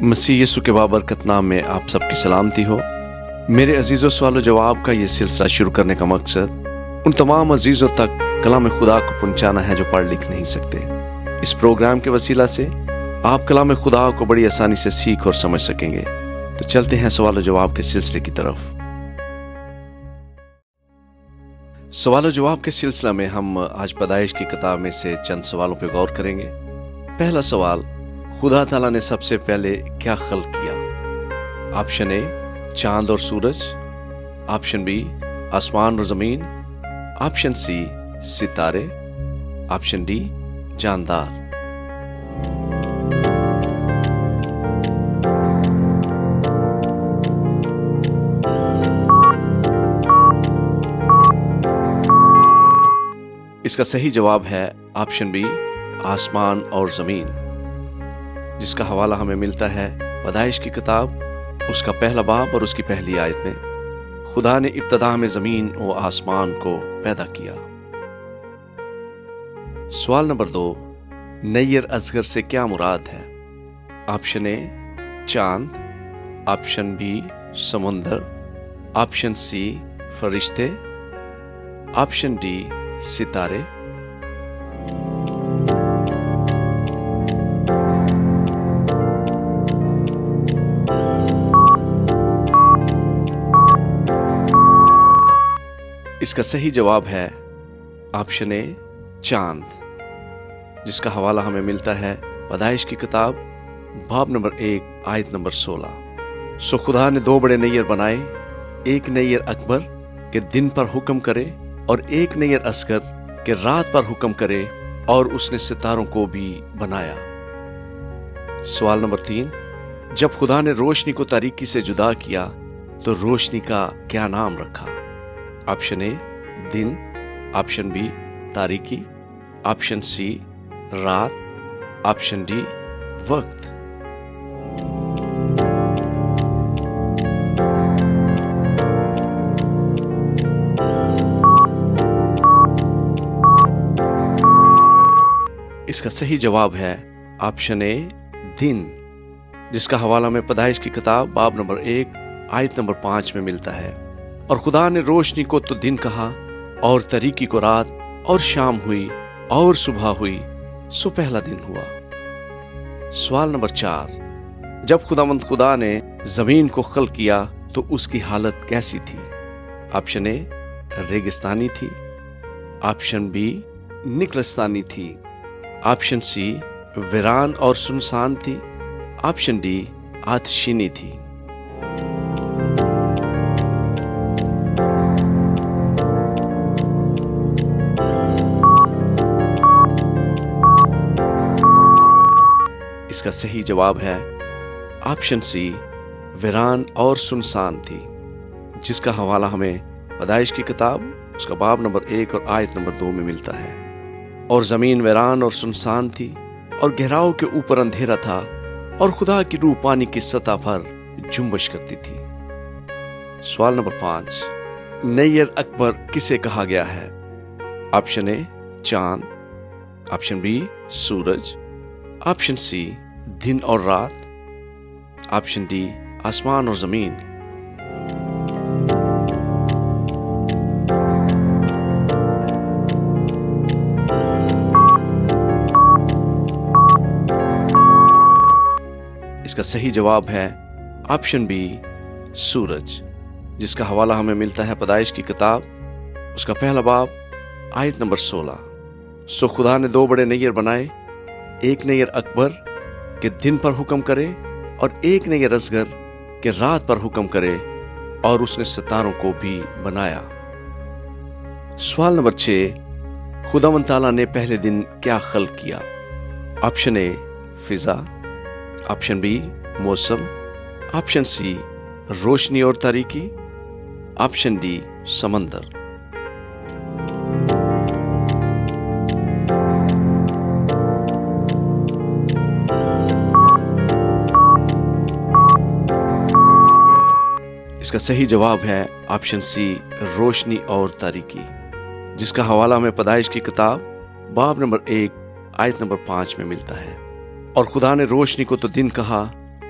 مسیح یسوع کے بابرکت نام میں آپ سب کی سلامتی ہو۔ میرے عزیزوں، سوال و جواب کا یہ سلسلہ شروع کرنے کا مقصد ان تمام عزیزوں تک کلام خدا کو پہنچانا ہے جو پڑھ لکھ نہیں سکتے۔ اس پروگرام کے وسیلہ سے آپ کلام خدا کو بڑی آسانی سے سیکھ اور سمجھ سکیں گے۔ تو چلتے ہیں سوال و جواب کے سلسلے کی طرف۔ سوال و جواب کے سلسلہ میں ہم آج پیدائش کی کتاب میں سے چند سوالوں پہ غور کریں گے۔ پہلا سوال، خدا تعالیٰ نے سب سے پہلے کیا خلق کیا؟ آپشن اے چاند اور سورج، آپشن بی آسمان اور زمین، آپشن سی ستارے، آپشن ڈی جاندار۔ اس کا صحیح جواب ہے آپشن بی آسمان اور زمین، جس کا حوالہ ہمیں ملتا ہے پیدائش کی کتاب اس کا پہلا باب اور اس کی پہلی آیت میں۔ خدا نے ابتدا میں زمین و آسمان کو پیدا کیا۔ سوال نمبر 2، نیر اصغر سے کیا مراد ہے؟ آپشن اے چاند، آپشن بی سمندر، آپشن سی فرشتے، آپشن ڈی ستارے۔ اس کا صحیح جواب ہے آپشن اے چاند، جس کا حوالہ ہمیں ملتا ہے پیدائش کی کتاب باب نمبر 1 آیت نمبر 16۔ سو خدا نے 2 بڑے نیر بنائے، ایک نیر اکبر کہ دن پر حکم کرے اور ایک نیر اصغر کہ رات پر حکم کرے، اور اس نے ستاروں کو بھی بنایا۔ سوال نمبر 3، جب خدا نے روشنی کو تاریکی سے جدا کیا تو روشنی کا کیا نام رکھا؟ آپشن اے دن، آپشن بی تاریکی، آپشن سی رات، آپشن ڈی وقت۔ اس کا صحیح جواب ہے آپشن اے دن، جس کا حوالہ میں پیدائش کی کتاب باب نمبر 1 آیت نمبر 5 میں ملتا ہے۔ اور خدا نے روشنی کو تو دن کہا، اور تاریکی کو رات، اور شام ہوئی اور صبح ہوئی، سو پہلا دن ہوا۔ سوال نمبر 4، جب خدا نے زمین کو خلق کیا تو اس کی حالت کیسی تھی؟ آپشن اے ریگستانی تھی، آپشن بی نکلستانی تھی، آپشن سی ویران اور سنسان تھی، آپشن ڈی آتشینی تھی۔ اس کا صحیح جواب ہے آپشن سی ویران اور سنسان تھی، جس کا حوالہ ہمیں پیدائش کی کتاب اس کا باب نمبر 1 اور آیت نمبر 2 میں ملتا ہے۔ اور زمین ویران اور سنسان تھی، اور گہراؤ کے اوپر اندھیرا تھا، اور خدا کی روح پانی کی سطح پر جنبش کرتی تھی۔ سوال نمبر 5، نیر اکبر کسے کہا گیا ہے؟ آپشن اے چاند، آپشن بی سورج، آپشن سی دن اور رات، آپشن ڈی آسمان اور زمین۔ اس کا صحیح جواب ہے آپشن بی سورج، جس کا حوالہ ہمیں ملتا ہے پیدائش کی کتاب اس کا پہلا باب آیت نمبر 16۔ سو خدا نے 2 بڑے نیر بنائے، ایک نیر اکبر کہ دن پر حکم کرے، اور ایک نیر اصغر کہ رات پر حکم کرے، اور اس نے ستاروں کو بھی بنایا۔ سوال نمبر 6، خداوند تعالیٰ نے پہلے دن کیا خلق کیا؟ آپشن اے فضا، آپشن بی موسم، آپشن سی روشنی اور تاریکی، آپشن ڈی سمندر۔ اس کا صحیح جواب ہے آپشن سی روشنی اور تاریکی، جس کا حوالہ ہمیں پیدائش کی کتاب باب نمبر 1 آیت نمبر 5 میں ملتا ہے۔ اور خدا نے روشنی کو تو دن کہا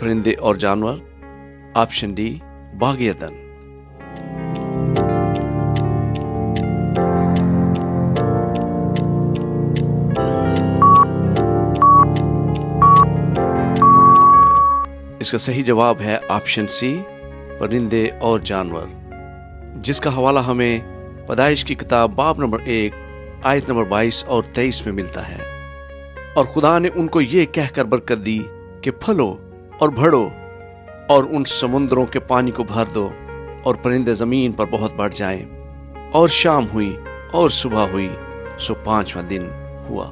پرندے اور جانور، آپشن ڈی باغ عدن۔ اس کا صحیح جواب ہے آپشن سی پرندے اور جانور، جس کا حوالہ ہمیں پیدائش کی کتاب باب نمبر 1 آیت نمبر 22 اور 23 میں ملتا ہے۔ اور خدا نے ان کو یہ کہہ کر برکت دی کہ پھلو اور بڑھو اور ان سمندروں کے پانی کو بھر دو اور پرندے زمین پر بہت بڑھ جائیں۔ اور شام ہوئی اور صبح ہوئی، سو 5واں دن ہوا۔